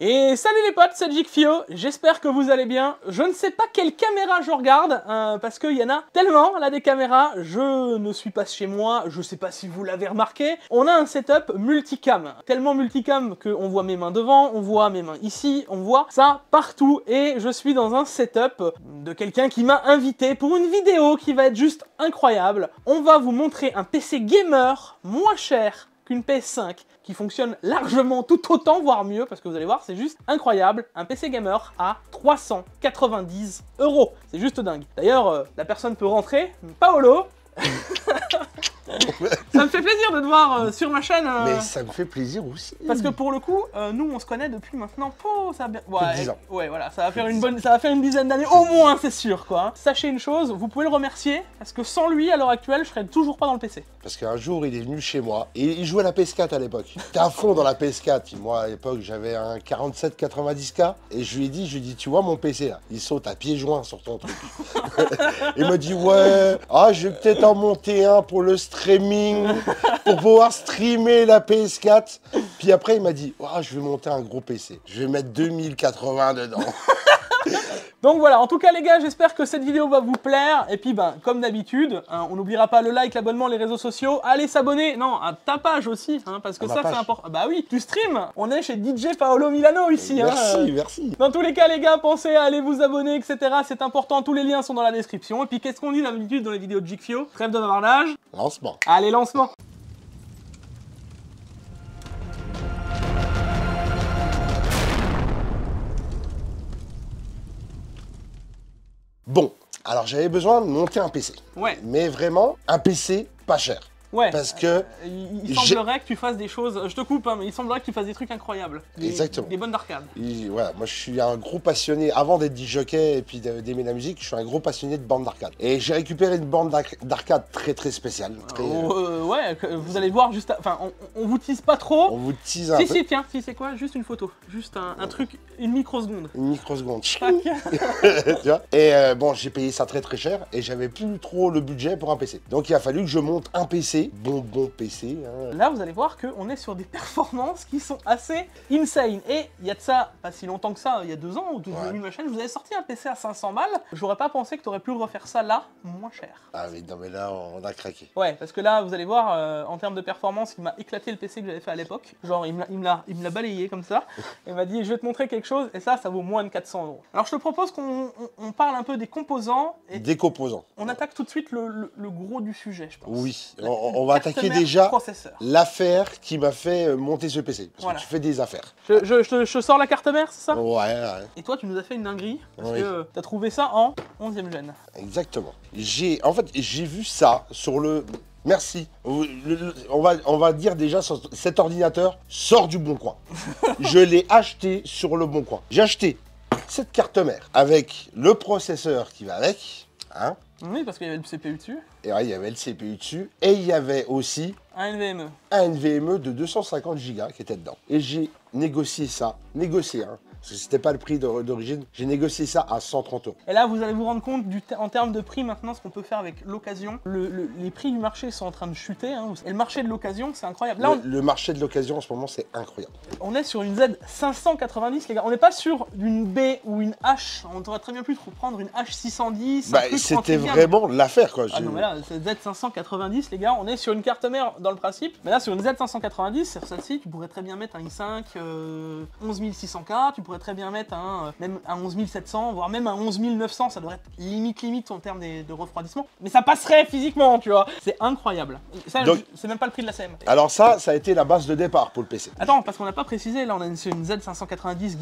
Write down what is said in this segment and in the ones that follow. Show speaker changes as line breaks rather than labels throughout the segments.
Et salut les potes, c'est Geekfio, j'espère que vous allez bien. Je ne sais pas quelle caméra je regarde, parce qu'il y en a tellement là des caméras, je ne suis pas chez moi, je sais pas si vous l'avez remarqué. On a un setup multicam, tellement multicam qu'on voit mes mains devant, on voit mes mains ici, on voit ça partout. Et je suis dans un setup de quelqu'un qui m'a invité pour une vidéo qui va être juste incroyable. On va vous montrer un PC gamer moins cher qu'une PS5 qui fonctionne largement tout autant, voire mieux, parce que vous allez voir, c'est juste incroyable. Un PC gamer à 390 €. C'est juste dingue. D'ailleurs, la personne peut rentrer. Paolo ça me fait plaisir de te voir sur ma chaîne.
Mais ça me fait plaisir aussi.
Parce que pour le coup, nous on se connaît depuis maintenant, ça a bien... ouais,
10 ans.
Ouais, voilà, ça va faire une dizaine d'années au moins, c'est sûr quoi. Sachez une chose, vous pouvez le remercier, parce que sans lui, à l'heure actuelle, je serais toujours pas dans le PC.
Parce qu'un jour, il est venu chez moi et il jouait à la PS4 à l'époque. J'étais à fond dans la PS4. Moi, à l'époque, j'avais un 4790K et je lui ai dit, tu vois mon PC là, il saute à pieds joints sur ton truc. Il m'a dit, ouais, je vais peut-être en monter un pour le streaming, pour pouvoir streamer la PS4. Puis après, il m'a dit, je vais monter un gros PC. Je vais mettre 2080 dedans.
Donc voilà, en tout cas les gars, j'espère que cette vidéo va vous plaire. Et puis comme d'habitude, on n'oubliera pas le like, l'abonnement, les réseaux sociaux. Allez s'abonner, non, à ta page aussi, parce que ça c'est important. Bah oui, tu stream. On est chez DJ Paolo Milano ici.
Merci, merci.
Dans tous les cas les gars, pensez à aller vous abonner, etc. C'est important, tous les liens sont dans la description. Et puis qu'est-ce qu'on dit d'habitude dans les vidéos de Geekfio? Trêve de bavardage.
Lancement.
Allez, lancement.
Bon, alors j'avais besoin de monter un PC.
Ouais.
Mais vraiment, un PC pas cher.
Ouais.
Parce que...
il semblerait que tu fasses des choses... Je te coupe, mais il semblerait que tu fasses des trucs incroyables.
Exactement.
Des bonnes d'arcade.
Voilà, moi je suis un gros passionné, avant d'être disjockey et puis d'aimer la musique, je suis un gros passionné de bande d'arcade. Et j'ai récupéré une bande d'arcade très très spéciale.
Ouais, vous allez voir juste... Enfin, on vous tease pas trop.
On vous tease un peu.
Si, tiens, c'est quoi? Juste une photo. Juste un truc, une microseconde.
Une microseconde. Tu
vois?
Et bon, j'ai payé ça très très cher et j'avais plus trop le budget pour un PC. Donc il a fallu que je monte un PC, bon PC.
Là, vous allez voir qu'on est sur des performances qui sont assez insane. Et il y a de ça, pas si longtemps que ça, il y a 2 ans, où vous avez vu ma chaîne, vous avez sorti un PC à 500 balles. J'aurais pas pensé que tu aurais pu refaire ça là, moins cher.
Ah oui, non mais là, on a craqué.
Ouais, parce que là, vous allez voir, en termes de performance, il m'a éclaté le PC que j'avais fait à l'époque. Genre, il me l'a balayé comme ça. Et m'a dit, je vais te montrer quelque chose, et ça vaut moins de 400 €. Alors, je te propose qu'on parle un peu des composants. Et
des composants.
On attaque tout de suite le gros du sujet, je pense.
Oui, on va attaquer déjà l'affaire qui m'a fait monter ce PC. Parce que tu fais des affaires.
Je sors la carte mère, c'est ça?
Ouais.
Et toi, tu nous as fait une dinguerie, parce que tu as trouvé ça en 11e gène.
Exactement. En fait, j'ai vu ça sur le... Merci. On va dire déjà, cet ordinateur sort du Bon Coin. Je l'ai acheté sur le Bon Coin. J'ai acheté cette carte mère avec le processeur qui va avec.
Oui, parce qu'il y avait le CPU dessus.
Et ouais, il y avait le CPU dessus. Et il y avait aussi
un NVMe.
Un NVMe de 250 Go qui était dedans. Et j'ai négocié ça. Parce que c'était pas le prix d'origine. J'ai négocié ça à 130 €.
Et là, vous allez vous rendre compte en termes de prix maintenant, ce qu'on peut faire avec l'occasion. Les prix du marché sont en train de chuter. Et le marché de l'occasion, c'est incroyable. Là,
le marché de l'occasion en ce moment, c'est incroyable.
On est sur une Z590, les gars. On n'est pas sur une B ou une H. On aurait très bien pu prendre une H610.
C'était vraiment l'affaire, quoi.
Ah non, mais là, c'est Z590, les gars. On est sur une carte mère dans le principe. Mais là, sur une Z590, sur celle-ci, tu pourrais très bien mettre un i5 11600K. Tu pourrais très bien mettre même un 11700, voire même un 11900. Ça devrait être limite en termes de refroidissement. Mais ça passerait physiquement, tu vois. C'est incroyable. Ça, c'est même pas le prix de la CM.
Alors ça a été la base de départ pour le PC.
Attends, parce qu'on n'a pas précisé, là on a sur une Z590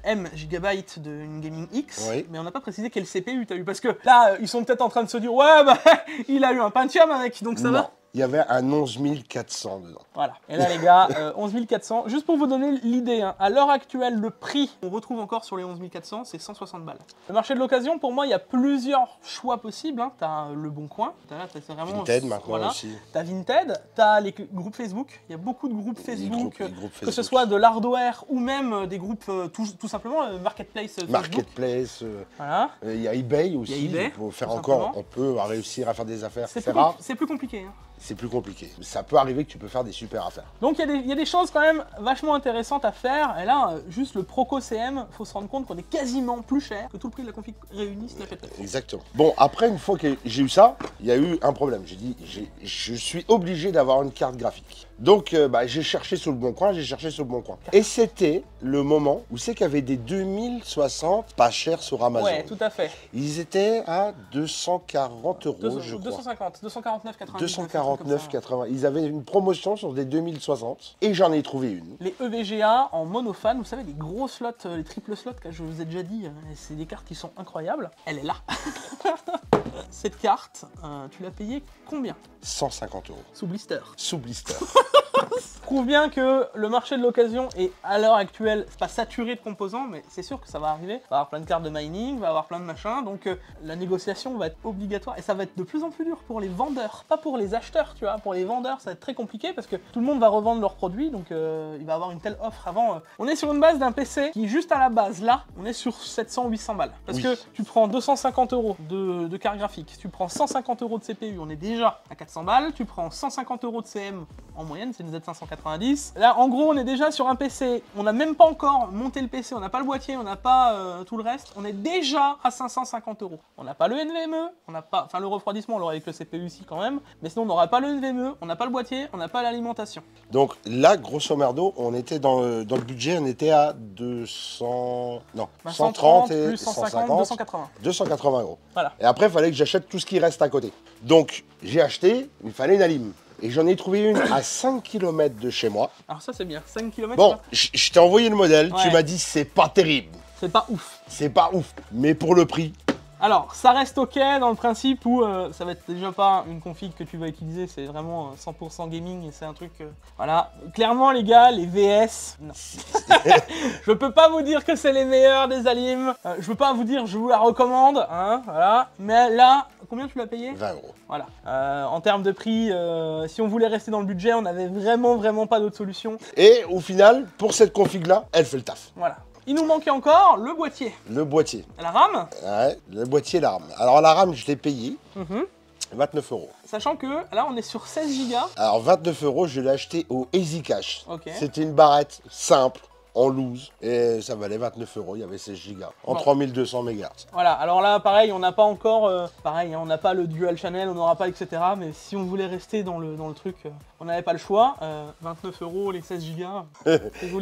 M GB d'une Gaming X, mais on n'a pas précisé quel CPU tu as eu, parce que là, ils sont peut-être en train de se dire, ouais, il a eu un Pentium avec, donc ça va.
Il y avait un 11400 dedans.
Voilà. Et là, les gars, 11400. Juste pour vous donner l'idée, à l'heure actuelle, le prix qu'on retrouve encore sur les 11400, c'est 160 balles. Le marché de l'occasion, pour moi, il y a plusieurs choix possibles. Tu as le Bon Coin. T'as vraiment
Vinted maintenant aussi.
Tu as Vinted. Tu as les groupes Facebook. Il y a beaucoup de groupes Facebook, que ce soit de l'hardware ou même des groupes tout simplement Marketplace.
Marketplace.
Voilà.
Il y a eBay aussi.
Il y a eBay,
on peut réussir à faire des affaires.
C'est plus compliqué.
c'est plus compliqué. Ça peut arriver que tu peux faire des super affaires.
Donc il y a des choses quand même vachement intéressantes à faire. Et là, juste le Proco CM, faut se rendre compte qu'on est quasiment plus cher que tout le prix de la config réunie si t'achètes.
Exactement. Bon, après, une fois que j'ai eu ça, il y a eu un problème. J'ai dit, je suis obligé d'avoir une carte graphique. Donc, j'ai cherché sur le bon coin, Et c'était le moment où c'est qu'il y avait des 2060 pas chers sur Amazon.
Ouais, tout à fait.
Ils étaient à 240 €, je crois.
250, 249,90.
249,80. Ils avaient une promotion sur des 2060 et j'en ai trouvé une.
Les EVGA en monophane, vous savez, les gros slots, les triples slots, que je vous ai déjà dit, c'est des cartes qui sont incroyables. Elle est là. Cette carte, tu l'as payée combien?
150 €.
Sous blister.
Sous blister.
Prouve bien que le marché de l'occasion est à l'heure actuelle pas saturé de composants, mais c'est sûr que ça va arriver. Il va y avoir plein de cartes de mining, il va y avoir plein de machins, donc la négociation va être obligatoire et ça va être de plus en plus dur pour les vendeurs, pas pour les acheteurs, tu vois. Pour les vendeurs, ça va être très compliqué parce que tout le monde va revendre leurs produits, donc il va y avoir une telle offre avant. On est sur une base d'un PC qui, juste à la base, là, on est sur 700-800 balles. Parce que tu prends 250 € de carte graphique, tu prends 150 € de CPU, on est déjà à 400 balles, tu prends 150 € de CM en moyenne, c'est une Z590. Là, en gros, on est déjà sur un PC, on n'a même pas encore monté le PC, on n'a pas le boîtier, on n'a pas tout le reste, on est déjà à 550 €. On n'a pas le NVMe, on n'a pas, enfin le refroidissement, on l'aura avec le CPU ici quand même, mais sinon on n'aura pas le NVMe, on n'a pas le boîtier, on n'a pas l'alimentation.
Donc là, grosso merdo, on était dans le budget, on était à 200... Non, 130 et
plus 150, 280.
280 €.
Voilà.
Et après, il fallait que j'achète tout ce qui reste à côté. Donc, j'ai acheté, il me fallait une alim. Et j'en ai trouvé une à 5 km de chez moi.
Alors ça c'est bien, 5 km.
Bon, je t'ai envoyé le modèle,
Ouais.
tu m'as dit c'est pas terrible.
C'est pas ouf.
C'est pas ouf, mais pour le prix,
Alors, ça reste ok dans le principe où ça va être déjà pas une config que tu vas utiliser, c'est vraiment 100% gaming et c'est un truc... voilà, clairement les gars, les VS, non. Je peux pas vous dire que c'est les meilleurs des Alim, je peux pas vous dire je vous la recommande, hein, voilà. Mais là, combien tu l'as payé?
20 €.
Voilà, en termes de prix, si on voulait rester dans le budget, on avait vraiment pas d'autre solution.
Et au final, pour cette config-là, elle fait le taf.
Voilà. Il nous manquait encore le boîtier.
Le boîtier.
La RAM.
Ouais, le boîtier, la RAM. Alors la RAM, je l'ai payé 29 €.
Sachant que là, on est sur 16 Go.
Alors 29 €, je l'ai acheté au Easy Cash.
Ok.
C'était une barrette simple, en loose, et ça valait 29 €, il y avait 16 Go, en 3200 MHz.
Voilà, alors là, pareil, on n'a pas encore, pareil, hein, on n'a pas le dual channel, on n'aura pas, etc. Mais si on voulait rester dans le truc, on n'avait pas le choix. 29 €, les 16 Go,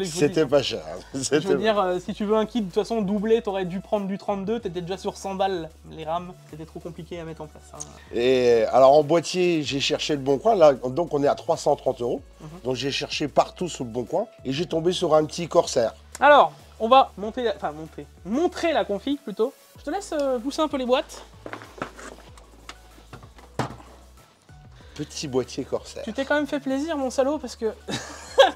C'était pas cher.
Je veux dire, si tu veux un kit, de toute façon, doublé, t'aurais dû prendre du 32, t'étais déjà sur 100 balles, les RAM. C'était trop compliqué à mettre en place. Hein.
Et alors en boîtier, j'ai cherché le bon coin, là, donc on est à 330 €. Donc j'ai cherché partout sur le bon coin, et j'ai tombé sur un petit Corsair.
Alors, on va montrer la config plutôt. Je te laisse pousser un peu les boîtes.
Petit boîtier Corsair.
Tu t'es quand même fait plaisir, mon salaud, parce que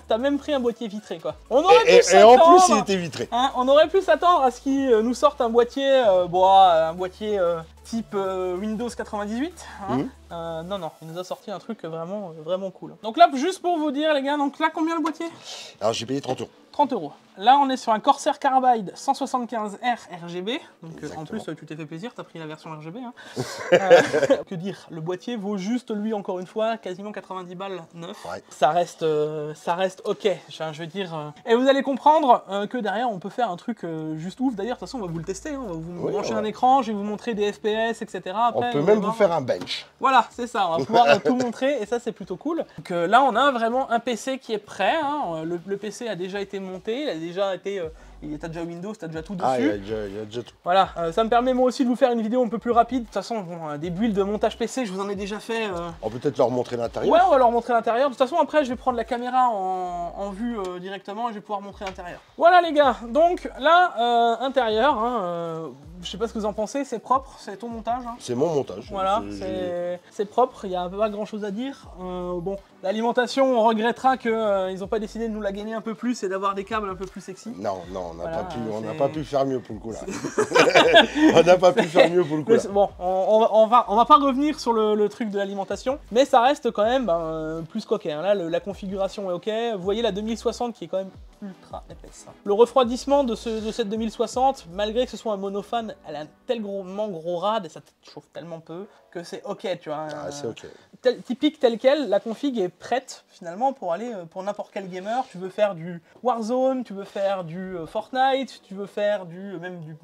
t'as même pris un boîtier vitré, quoi. On aurait pu
Et en plus, il était vitré.
Hein, on aurait pu s'attendre à ce qu'ils nous sortent un boîtier, un boîtier type Windows 98. Hein. Non, il nous a sorti un truc vraiment cool. Donc là, juste pour vous dire, les gars, donc là, combien le boîtier?
Alors j'ai payé 30 €.
30 €. Là, on est sur un Corsair Carbide 175R RGB. Donc en plus, tu t'es fait plaisir, t'as pris la version RGB. Hein. Que dire, le boîtier vaut juste, lui, encore une fois, quasiment 90 balles neuf.
Ouais.
Ça reste ok, je veux dire. Et vous allez comprendre que derrière, on peut faire un truc juste ouf. D'ailleurs, de toute façon, on va vous le tester. Hein. On va vous brancher un écran, je vais vous montrer des FPS, etc. Après,
on peut même vous faire un bench.
Voilà, c'est ça, on va pouvoir tout montrer et ça c'est plutôt cool. Donc là on a vraiment un PC qui est prêt, hein. Le PC a déjà été monté, il a déjà été... T'as déjà Windows, t'as déjà tout dessus.
Ah, il y a déjà tout.
Voilà, ça me permet moi aussi de vous faire une vidéo un peu plus rapide. De toute façon, bon, des builds de montage PC, je vous en ai déjà fait.
On peut peut-être leur montrer l'intérieur.
Ouais, on va leur montrer l'intérieur. De toute façon, après, je vais prendre la caméra en vue directement et je vais pouvoir montrer l'intérieur. Voilà les gars, donc là, intérieur, hein, je sais pas ce que vous en pensez, c'est propre, c'est ton montage. Hein.
C'est mon montage.
Voilà, c'est propre, il n'y a pas grand chose à dire. Bon, l'alimentation, on regrettera qu'ils n'ont pas décidé de nous la gagner un peu plus et d'avoir des câbles un peu plus sexy.
Non, on n'a
Voilà,
pas pu faire mieux pour le coup là. On n'a pas pu faire mieux pour le coup là.
Bon, on va pas revenir sur le truc de l'alimentation, mais ça reste quand même plus coquet. Hein. Là, la configuration est ok. Vous voyez la 2060 qui est quand même ultra épaisse. Le refroidissement de cette 2060, malgré que ce soit un monophane, elle a un tellement gros rad et ça te chauffe tellement peu que c'est ok, tu vois.
Ah, c'est ok.
typique tel quel, la config est prête finalement pour aller pour n'importe quel gamer. Tu veux faire du Warzone, tu veux faire du Fortnite, tu veux faire même du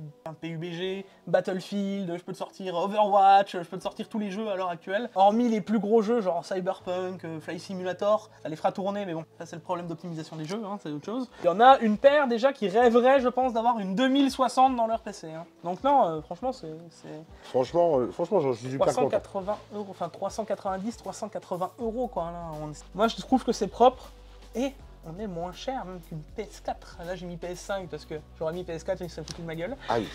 PUBG, Battlefield, je peux te sortir Overwatch, je peux te sortir tous les jeux à l'heure actuelle. Hormis les plus gros jeux genre Cyberpunk, Flight Simulator, ça les fera tourner, mais bon, ça c'est le problème d'optimisation des jeux, hein, c'est autre chose. Il y en a une paire déjà qui rêverait, je pense, d'avoir une 2060 dans leur PC. Hein. Donc non, franchement, c'est...
Franchement, je suis super content.
380 €, enfin 390, 380 € quoi. Là, moi je trouve que c'est propre et on est moins cher même qu'une PS4. Là j'ai mis PS5 parce que j'aurais mis PS4 et ça foutu de ma gueule.
Ah oui.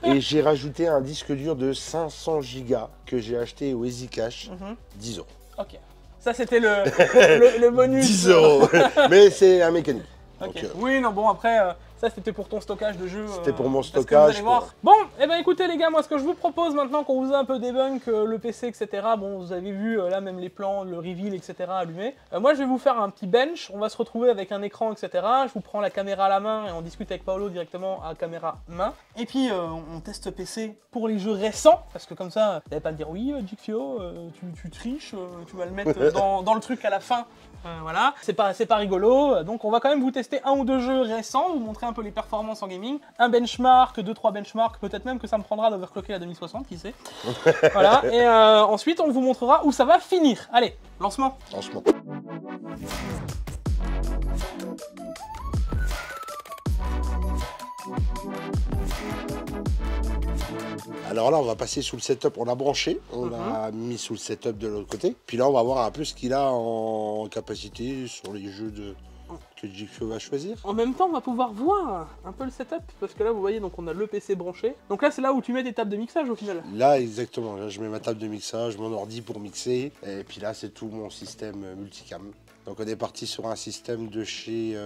Et j'ai rajouté un disque dur de 500 Go que j'ai acheté au Easy Cash, 10 €.
Ok. Ça c'était le bonus.
10 €. Mais c'est un mécanique.
Ok.
Donc,
oui, non, bon après, ça c'était pour ton stockage de jeux.
C'était pour mon
parce que
stockage.
vous allez voir. Bon, et ben écoutez les gars, moi ce que je vous propose maintenant qu'on vous a un peu débunk le PC, etc. Bon, vous avez vu là même les plans, le reveal, etc. allumé. Moi je vais vous faire un petit bench, on va se retrouver avec un écran, etc. Je vous prends la caméra à la main et on discute avec Paolo directement à caméra main. Et puis on teste PC pour les jeux récents, parce que comme ça, vous n'allez pas me dire oui, Geekfio, tu triches, tu vas le mettre dans le truc à la fin. Voilà, c'est pas rigolo, donc on va quand même vous tester un ou deux jeux récents, vous montrer un peu les performances en gaming, un benchmark, 2-3 benchmarks, peut-être même que ça me prendra d'overclocker la 2060, qui sait. Voilà, et ensuite on vous montrera où ça va finir. Allez, lancement.
Lancement. Alors là, on va passer sous le setup. On a branché, on a mis sous le setup de l'autre côté. Puis là, on va voir un peu ce qu'il a en capacité sur les jeux que Geekfio va choisir.
En même temps, on va pouvoir voir un peu le setup, parce que là, vous voyez, donc on a le PC branché. Donc là, c'est là où tu mets tes tables de mixage au final.
Là, exactement. Là, je mets ma table de mixage, mon ordi pour mixer. Et puis là, c'est tout mon système multicam. Donc on est parti sur un système de chez...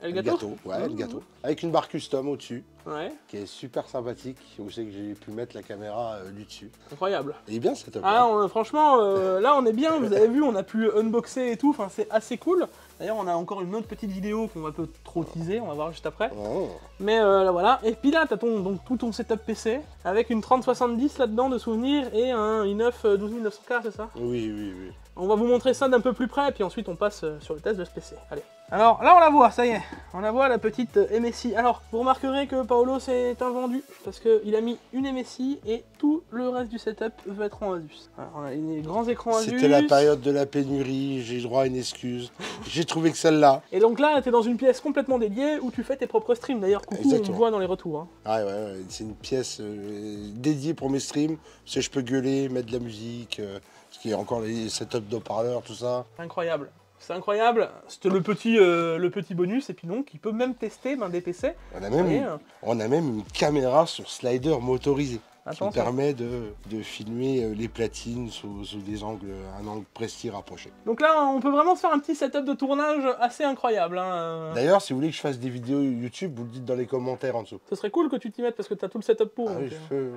Elgato.
Ouais, Elgato. Avec une barre custom au-dessus.
Ouais.
Qui est super sympathique. Vous savez que j'ai pu mettre la caméra du dessus.
Incroyable.
Il est bien cette setup.
Ah, franchement, là on est bien, vous avez vu, on a pu unboxer et tout, enfin c'est assez cool. D'ailleurs, on a encore une autre petite vidéo qu'on va pas trop teaser, on va voir juste après.
Oh.
Mais là voilà, et puis là t'as donc tout ton setup PC, avec une 3070 là-dedans de souvenirs et un i9 12900K, c'est ça?
Oui, oui, oui.
On va vous montrer ça d'un peu plus près, et puis ensuite on passe sur le test de ce PC. Allez. Alors là on la voit, ça y est, on la voit la petite MSI. Alors vous remarquerez que Paolo s'est invendu parce qu'il a mis une MSI et tout le reste du setup veut être en Asus. Alors on a les grands écrans Asus.
C'était la période de la pénurie, j'ai droit à une excuse. J'ai trouvé que celle-là.
Et donc là t'es dans une pièce complètement dédiée où tu fais tes propres streams. D'ailleurs coucou,
exactement.
On le voit dans les retours. Hein.
Ah ouais, c'est une pièce dédiée pour mes streams, parce que je peux gueuler, mettre de la musique, parce qu'il y a encore les setups d'haut-parleurs, tout ça.
Incroyable. C'est incroyable, c'était le petit bonus, et puis donc il peut même tester des PC.
On a même une caméra sur slider motorisée.
Attention.
Qui permet de filmer les platines sous un angle précis rapproché.
Donc là, on peut vraiment se faire un petit setup de tournage assez incroyable. Hein.
D'ailleurs, si vous voulez que je fasse des vidéos YouTube, vous le dites dans les commentaires en dessous.
Ce serait cool que tu t'y mettes parce que tu as tout le setup pour.
Ah
donc,
oui, je peux.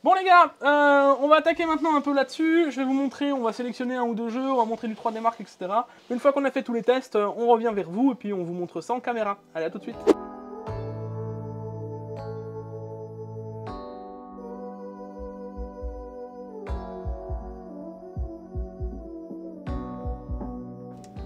Bon les gars, on va attaquer maintenant un peu là-dessus. Je vais vous montrer, on va sélectionner un ou deux jeux, on va montrer du 3D Mark, etc. Une fois qu'on a fait tous les tests, on revient vers vous et puis on vous montre ça en caméra. Allez, à tout de suite.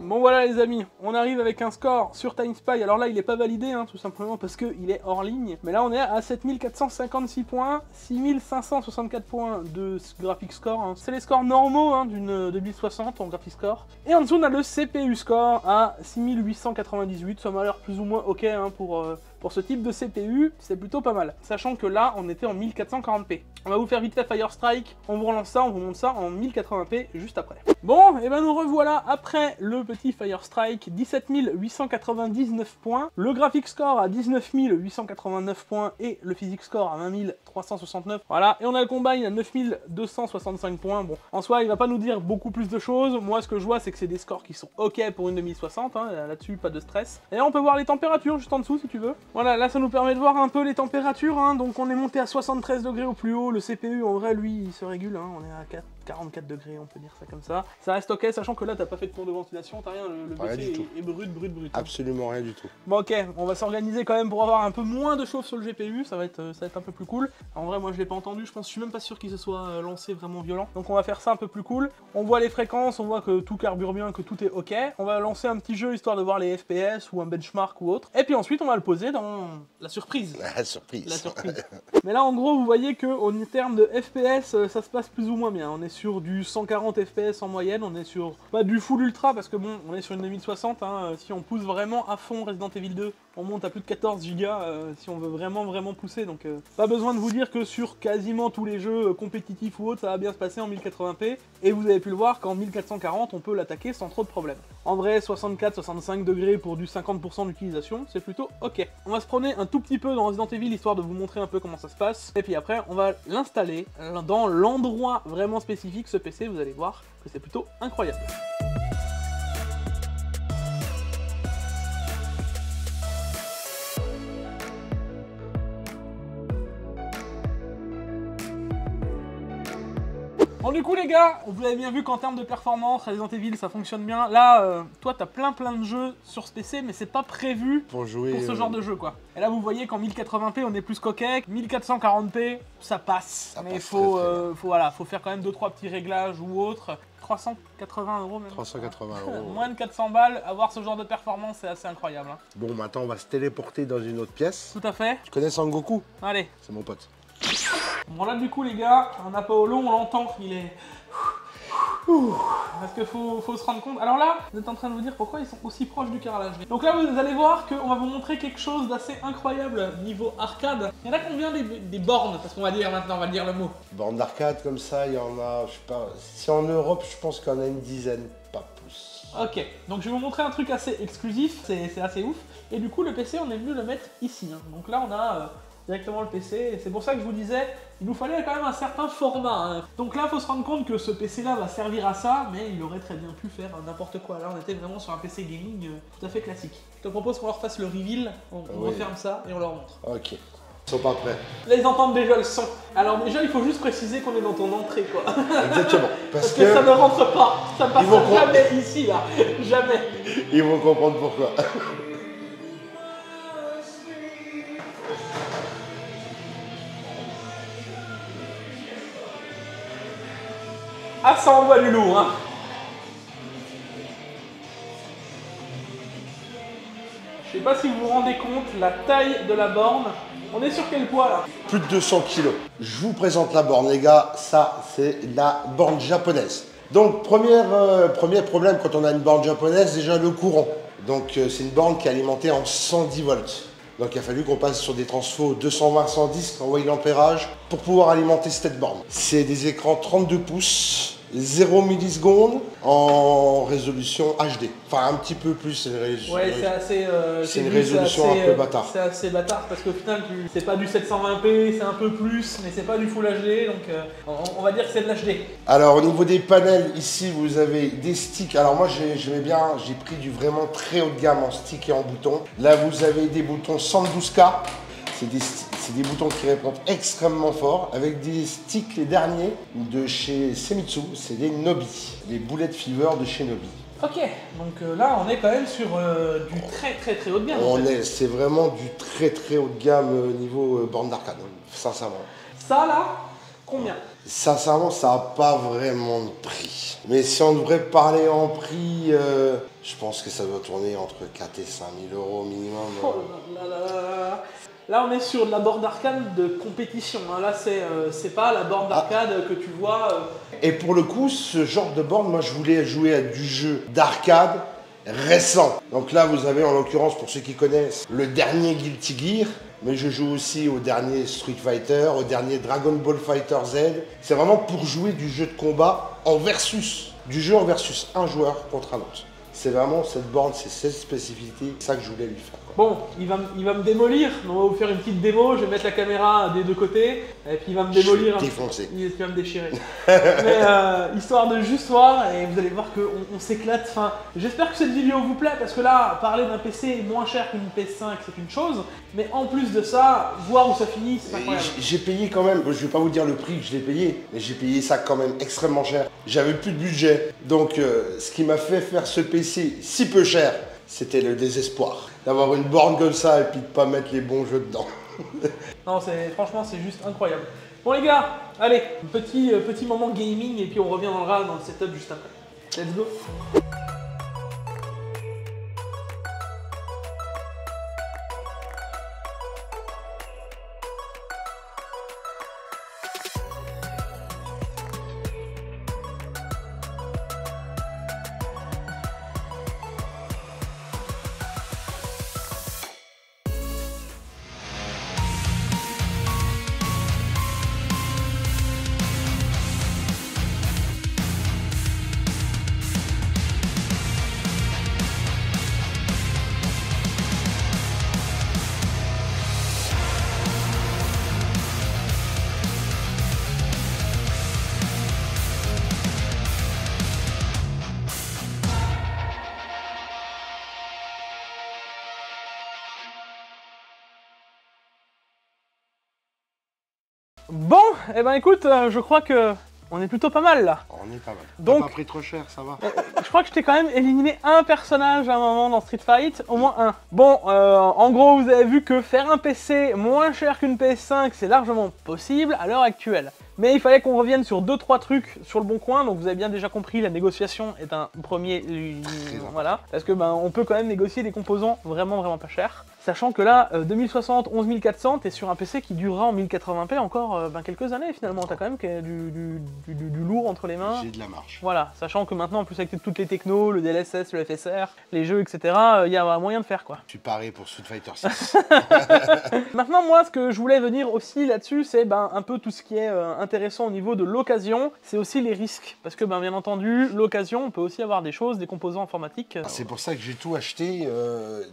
Bon voilà les amis, on arrive avec un score sur TimeSpy. Alors là il est pas validé tout simplement parce qu'il est hors ligne. Mais là on est à 7456 points, 6564 points de graphic score. Hein. C'est les scores normaux d'une 2060 en graphic score. Et en dessous on a le CPU score à 6898. Ça m'a l'air plus ou moins ok pour ce type de CPU, c'est plutôt pas mal. Sachant que là, on était en 1440p. On va vous faire vite fait Firestrike, on vous relance ça, on vous montre ça en 1080p juste après. Bon, et ben nous revoilà après le petit Firestrike, 17 899 points, le graphic score à 19 889 points et le physics score à 20 369. Voilà, et on a le combine à 9265 points. Bon, en soi, il va pas nous dire beaucoup plus de choses. Moi, ce que je vois, c'est que c'est des scores qui sont ok pour une 2060, là-dessus, pas de stress. Et on peut voir les températures juste en dessous si tu veux. Voilà, là ça nous permet de voir un peu les températures, donc on est monté à 73 degrés au plus haut, le CPU en vrai lui il se régule, on est à 44 degrés, on peut dire ça comme ça. Ça reste ok, sachant que là, t'as pas fait de tour de ventilation, t'as rien, le
Rien
PC
du tout.
est brut.
Absolument rien du tout.
Bon ok, on va s'organiser quand même pour avoir un peu moins de chauffe sur le GPU, ça va être un peu plus cool. En vrai, moi je l'ai pas entendu, je suis même pas sûr qu'il se soit lancé vraiment violent. Donc on va faire ça un peu plus cool. On voit les fréquences, on voit que tout carbure bien, que tout est ok. On va lancer un petit jeu histoire de voir les FPS ou un benchmark ou autre. Et puis ensuite, on va le poser dans la surprise.
La surprise.
La surprise. Mais là, en gros, vous voyez qu'en termes de FPS, ça se passe plus ou moins bien. On est sur du 140 FPS en moyenne, on est sur pas du full ultra parce que bon, on est sur une 2060. Hein, si on pousse vraiment à fond Resident Evil 2, on monte à plus de 14 Go si on veut vraiment pousser. Donc, pas besoin de vous dire que sur quasiment tous les jeux compétitifs ou autres, ça va bien se passer en 1080p. Et vous avez pu le voir qu'en 1440, on peut l'attaquer sans trop de problèmes. En vrai, 64-65 degrés pour du 50% d'utilisation, c'est plutôt ok. On va se promener un tout petit peu dans Resident Evil histoire de vous montrer un peu comment ça se passe. Et puis après, on va l'installer dans l'endroit vraiment spécifique, ce PC, vous allez voir que c'est plutôt incroyable. Bon du coup les gars, vous avez bien vu qu'en termes de performance, Resident Evil ça fonctionne bien. Là, toi t'as plein de jeux sur ce PC, mais c'est pas prévu
pour jouer
pour ce genre de jeu quoi. Et là vous voyez qu'en 1080p on est plus coquet, 1440p ça passe. Mais faut faire quand même 2-3 petits réglages ou autres. 380 € même.
380 €.
Moins de 400 balles, avoir ce genre de performance c'est assez incroyable. Hein.
Bon, maintenant on va se téléporter dans une autre pièce.
Tout à fait.
Tu connais Sangoku?
Allez.
C'est mon pote.
Bon là du coup les gars, un Apollo on l'entend, il est... Parce qu'il faut se rendre compte. Alors là, vous êtes en train de vous dire pourquoi ils sont aussi proches du carrelage. Donc là vous allez voir qu'on va vous montrer quelque chose d'assez incroyable niveau arcade. Il y en a combien des bornes? Parce qu'on va dire maintenant, on va dire le mot.
Bornes d'arcade comme ça, il y en a, je sais pas, si en Europe je pense qu'il y en a une dizaine, pas plus.
Ok, donc je vais vous montrer un truc assez exclusif, c'est assez ouf. Et du coup le PC on est venu le mettre ici. Hein. Donc là on a... directement le PC, et c'est pour ça que je vous disais, il nous fallait quand même un certain format. Hein. Donc là, il faut se rendre compte que ce PC-là va servir à ça, mais il aurait très bien pu faire n'importe quoi. Là, on était vraiment sur un PC gaming tout à fait classique. Je te propose qu'on leur fasse le reveal, on referme ça et on leur montre.
Ok, ils sont pas prêts.
Là, ils entendent déjà le son. Alors déjà, il faut juste préciser qu'on est dans ton entrée, quoi.
Exactement.
Parce que ça ne rentre pas, ça passe jamais ici, là. Jamais.
Ils vont comprendre pourquoi.
Ah, ça envoie du lourd, hein. Je sais pas si vous vous rendez compte, la taille de la borne. On est sur quel poids, là?
Plus de 200 kg. Je vous présente la borne, les gars. Ça, c'est la borne japonaise. Donc, premier problème quand on a une borne japonaise, déjà le courant. Donc, c'est une borne qui est alimentée en 110 volts. Donc, il a fallu qu'on passe sur des transfos 220-110 en voie d'ampérage pour pouvoir alimenter cette borne. C'est des écrans 32 pouces, 0 millisecondes en résolution HD. Enfin, un petit peu plus.
Ouais, c'est assez...
c'est une résolution un peu bâtard.
C'est assez bâtard parce qu'au final, c'est pas du 720p, c'est un peu plus, mais c'est pas du Full HD, donc on va dire que c'est de l'HD.
Alors, au niveau des panels, ici, vous avez des sticks. Alors, moi, j'ai pris du vraiment très haut de gamme en stick et en bouton. Là, vous avez des boutons 112K. C'est des boutons qui répondent extrêmement fort avec des sticks, les derniers de chez Semitsu, c'est des Nobi, les Bullet Fever de chez Nobi.
Ok, donc là on est quand même sur du très haut de gamme.
C'est vraiment du très haut de gamme niveau borne d'arcade, sincèrement.
Ça là, combien?
Sincèrement, ça n'a pas vraiment de prix. Mais si on devrait parler en prix, je pense que ça doit tourner entre 4 et 5 000 € minimum.
Oh là là là là. Là, on est sur de la borne d'arcade de compétition. Hein. Là, c'est pas la borne d'arcade que tu vois.
Et pour le coup, ce genre de borne, moi, je voulais jouer à du jeu d'arcade récent. Donc là, vous avez en l'occurrence, pour ceux qui connaissent, le dernier Guilty Gear. Mais je joue aussi au dernier Street Fighter, au dernier Dragon Ball Fighter Z. C'est vraiment pour jouer du jeu de combat en versus. Du jeu en versus, un joueur contre un autre. C'est vraiment cette borne, c'est cette spécificité, c'est ça que je voulais lui faire.
Bon, il va me démolir, on va vous faire une petite démo, je vais mettre la caméra des deux côtés, et puis il va me démolir.
Défoncer.
Il va me déchirer. Mais histoire de juste voir, et vous allez voir qu'on s'éclate. Enfin, j'espère que cette vidéo vous plaît, parce que là, parler d'un PC moins cher qu'une PS5, c'est une chose, mais en plus de ça, voir où ça finit, c'est incroyable.
J'ai payé quand même, je vais pas vous dire le prix que je l'ai payé, mais j'ai payé ça quand même extrêmement cher. J'avais plus de budget, donc ce qui m'a fait faire ce PC si peu cher, c'était le désespoir. D'avoir une borne comme ça et puis de pas mettre les bons jeux dedans.
Non, franchement, c'est juste incroyable. Bon les gars, allez, petit moment gaming et puis on reviendra dans le setup juste après. Let's go. Bon, eh ben écoute, je crois que on est plutôt pas mal là.
On est pas mal.
Donc,
on a pas pris trop cher, ça va.
Je crois que je t'ai quand même éliminé un personnage à un moment dans Street Fight, au moins un. Bon, en gros, vous avez vu que faire un PC moins cher qu'une PS5, c'est largement possible à l'heure actuelle. Mais il fallait qu'on revienne sur 2-3 trucs sur le bon coin, donc vous avez bien déjà compris, la négociation est un premier... Voilà, parce que on peut quand même négocier des composants vraiment pas chers. Sachant que là, 2060, 11400, t'es sur un PC qui durera en 1080p encore quelques années finalement, t'as quand même du lourd entre les mains.
J'ai de la marche.
Voilà, sachant que maintenant, en plus avec toutes les technos, le DLSS, le FSR, les jeux, etc., il y a moyen de faire quoi.
Tu parais pour Street Fighter 6.
Maintenant, moi, ce que je voulais venir aussi là-dessus, c'est un peu tout ce qui est intéressant au niveau de l'occasion, c'est aussi les risques. Parce que bien entendu, l'occasion, on peut aussi avoir des choses, des composants informatiques.
C'est pour ça que j'ai tout acheté,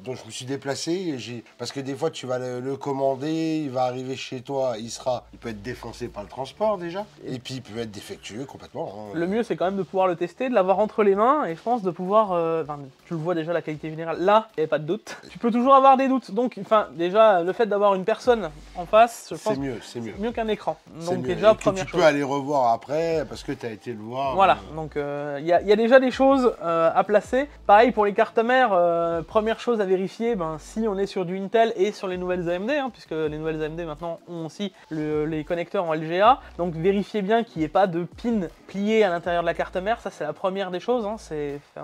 donc je me suis déplacé, parce que des fois tu vas le commander, il va arriver chez toi, il peut être défoncé par le transport déjà, et puis il peut être défectueux complètement. Hein.
Le mieux c'est quand même de pouvoir le tester, de l'avoir entre les mains, et je pense de pouvoir, tu le vois déjà la qualité générale, là, il n'y avait pas de doute. Tu peux toujours avoir des doutes, donc déjà le fait d'avoir une personne en face, je pense
c'est
mieux qu'un écran. Donc
mieux.
déjà,
première chose. Tu peux aller revoir après, parce que tu as été le voir.
Voilà, donc il y a déjà des choses à placer. Pareil pour les cartes mères, première chose à vérifier, si on est sur du Intel et sur les nouvelles AMD, puisque les nouvelles AMD maintenant ont aussi les connecteurs en LGA, donc vérifiez bien qu'il n'y ait pas de pin plié à l'intérieur de la carte mère, ça c'est la première des choses,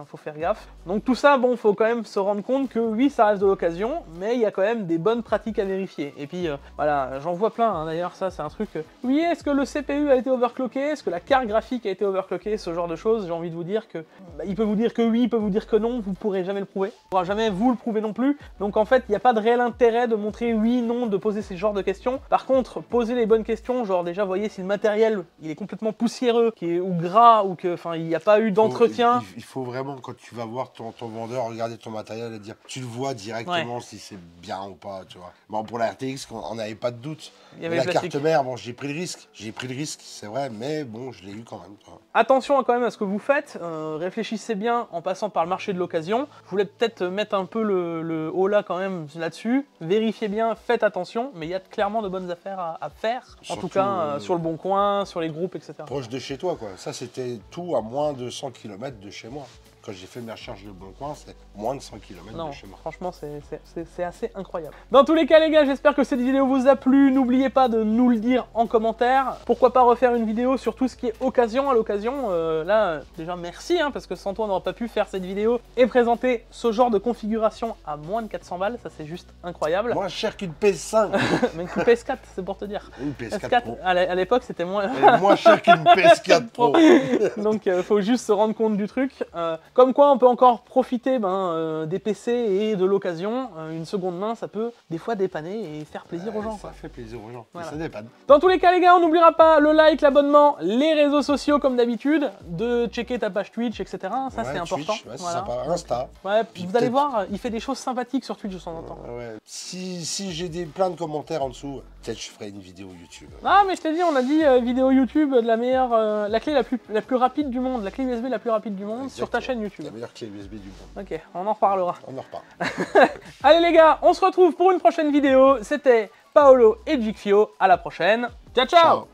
faut faire gaffe. Donc tout ça, faut quand même se rendre compte que oui, ça reste de l'occasion, mais il y a quand même des bonnes pratiques à vérifier. Et puis voilà, j'en vois plein, d'ailleurs ça c'est un truc, oui, est-ce que le CPU a été overclocké, est-ce que la carte graphique a été overclockée, ce genre de choses, j'ai envie de vous dire que, il peut vous dire que oui, il peut vous dire que non, vous pourrez jamais le prouver, il pourra jamais vous le prouver non plus, donc en fait, il n'y a pas de réel intérêt de montrer oui, non, de poser ces genres de questions. Par contre, poser les bonnes questions, genre déjà, voyez si le matériel, il est complètement poussiéreux, ou gras, ou que, il n'y a pas eu d'entretien.
Il faut vraiment, quand tu vas voir ton vendeur, regarder ton matériel et dire, tu le vois directement si c'est bien ou pas, tu vois. Bon, pour la RTX, on n'avait pas de doute. La carte mère, j'ai pris le risque, c'est vrai, mais bon, je l'ai eu quand même. Quoi.
Attention quand même à ce que vous faites, réfléchissez bien en passant par le marché de l'occasion. Je voulais peut-être mettre un peu le haut là quand même là-dessus. Vérifiez bien, faites attention, mais il y a clairement de bonnes affaires à faire. En tout cas, sur le Bon Coin, sur les groupes, etc.
Proche de chez toi, quoi. Ça, c'était tout à moins de 100 km de chez moi. Quand j'ai fait mes recherches de Bon Coin, c'est moins de 100 km de chez moi.
Franchement, c'est assez incroyable. Dans tous les cas, les gars, j'espère que cette vidéo vous a plu. N'oubliez pas de nous le dire en commentaire. Pourquoi pas refaire une vidéo sur tout ce qui est occasion à l'occasion. Là, déjà, merci, parce que sans toi, on n'aurait pas pu faire cette vidéo et présenter ce genre de configuration à moins de 400 balles. Ça, c'est juste incroyable.
Moins cher qu'une PS5.
Même qu'une PS4, c'est pour te dire.
Une PS4 Pro.
À l'époque, c'était moins...
moins cher qu'une PS4 Pro.
Donc, faut juste se rendre compte du truc. Comme quoi, on peut encore profiter des PC et de l'occasion. Une seconde main, ça peut des fois dépanner et faire plaisir aux gens.
Ça fait plaisir aux gens,
voilà.
Ça dépanne.
Dans tous les cas, les gars, on n'oubliera pas le like, l'abonnement, les réseaux sociaux comme d'habitude, de checker ta page Twitch, etc. Ça, c'est important.
Twitch, c'est sympa. Insta.
Ouais, puis vous allez voir, il fait des choses sympathiques sur Twitch de temps en temps.
Ouais. Si j'ai plein de commentaires en dessous, peut-être je ferai une vidéo YouTube.
Ah, mais je t'ai dit, on a dit vidéo YouTube de la meilleure, la clé la plus rapide du monde, la clé USB la plus rapide du monde. Exactement. Sur ta chaîne YouTube.
La meilleure clé USB du monde.
Ok, on en reparlera.
On en reparle.
Allez les gars, on se retrouve pour une prochaine vidéo. C'était Paolo et Jigfio. À la prochaine. Ciao, ciao.